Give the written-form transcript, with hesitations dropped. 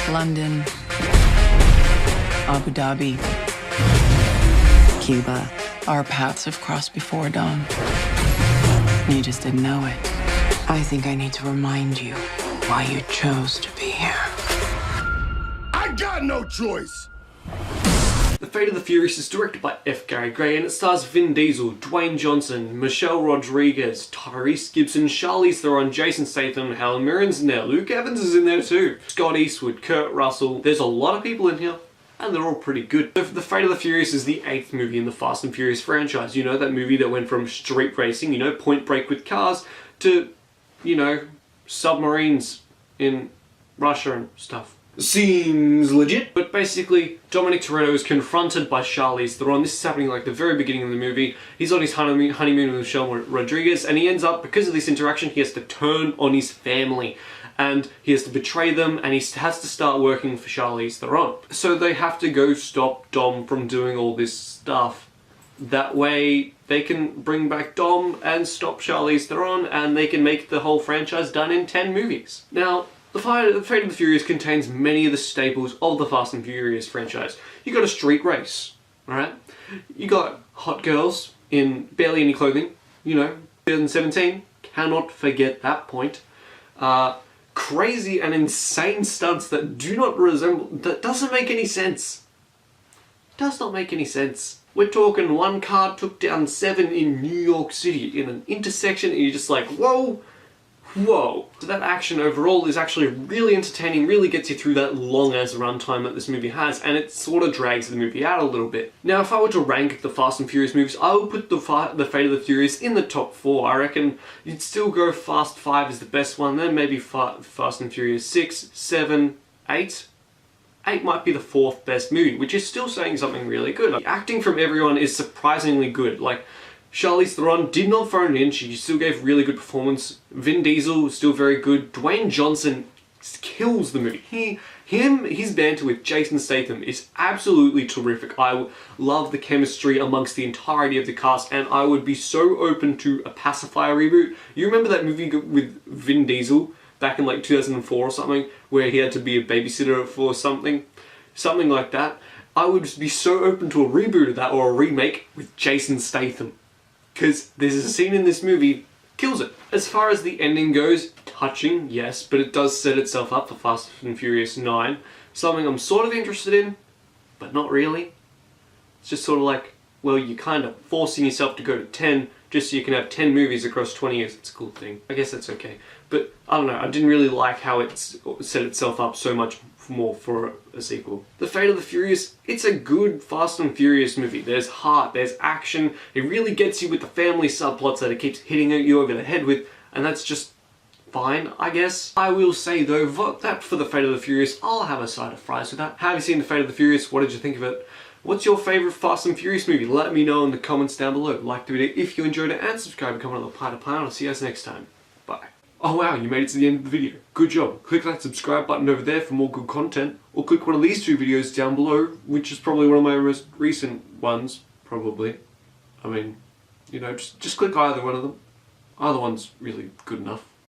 London, Abu Dhabi, Cuba. Our paths have crossed before, Dawn. You just didn't know it. I think I need to remind you why you chose to be here. I got no choice! The Fate of the Furious is directed by F. Gary Gray and it stars Vin Diesel, Dwayne Johnson, Michelle Rodriguez, Tyrese Gibson, Charlize Theron, Jason Statham, Helen Mirren's in there, Luke Evans is in there too, Scott Eastwood, Kurt Russell. There's a lot of people in here and they're all pretty good. The Fate of the Furious is the 8th movie in the Fast and Furious franchise. You know, that movie that went from street racing, you know, Point Break with cars, to, you know, submarines in Russia and stuff. Seems legit, but basically Dominic Toretto is confronted by Charlize Theron. This is happening like the very beginning of the movie. He's on his honeymoon with Michelle Rodriguez, and he ends up, because of this interaction, he has to turn on his family and he has to betray them, and he has to start working for Charlize Theron. So they have to go stop Dom from doing all this stuff. That way they can bring back Dom and stop Charlize Theron, and they can make the whole franchise done in 10 movies. Now, The Fate of the Furious contains many of the staples of the Fast and Furious franchise. You got a street race, alright? You got hot girls in barely any clothing, you know, 2017, cannot forget that point. Crazy and insane stunts that do not resemble, that doesn't make any sense. Does not make any sense. We're talking one car took down 7 in New York City in an intersection and you're just like, whoa. Whoa. So that action overall is actually really entertaining, really gets you through that long as runtime that this movie has, and it sort of drags the movie out a little bit. Now, if I were to rank the Fast and Furious movies, I would put the Fate of the Furious in the top 4. I reckon you'd still go Fast 5 is the best one, then maybe Fast and Furious 6, 7, 8. 8 might be the 4th best movie, which is still saying something really good. The acting from everyone is surprisingly good. Like, Charlize Theron did not phone it in, she still gave really good performance. Vin Diesel was still very good. Dwayne Johnson kills the movie. His banter with Jason Statham is absolutely terrific. I love the chemistry amongst the entirety of the cast, and I would be so open to a Pacifier reboot. You remember that movie with Vin Diesel back in like 2004 or something, where he had to be a babysitter for something like that? I would be so open to a reboot of that, or a remake with Jason Statham. Because there's a scene in this movie, kills it. As far as the ending goes, touching, yes, but it does set itself up for Fast and Furious 9. Something I'm sort of interested in, but not really. It's just sort of like, well, you're kind of forcing yourself to go to 10 just so you can have 10 movies across 20 years. It's a cool thing. I guess that's okay. But, I don't know, I didn't really like how it set itself up so much more for a sequel. The Fate of the Furious, it's a good Fast and Furious movie. There's heart, there's action, it really gets you with the family subplots that it keeps hitting you over the head with, and that's just fine, I guess. I will say though, that for the Fate of the Furious, I'll have a side of fries with that. Have you seen the Fate of the Furious? What did you think of it? What's your favourite Fast and Furious movie? Let me know in the comments down below. Like the video if you enjoyed it, and subscribe and comment on the Platypus. I'll see you guys next time. Bye. Oh wow, you made it to the end of the video. Good job. Click that subscribe button over there for more good content, or click one of these 2 videos down below, which is probably one of my most recent ones, probably. I mean, you know, just click either one of them. Either one's really good enough.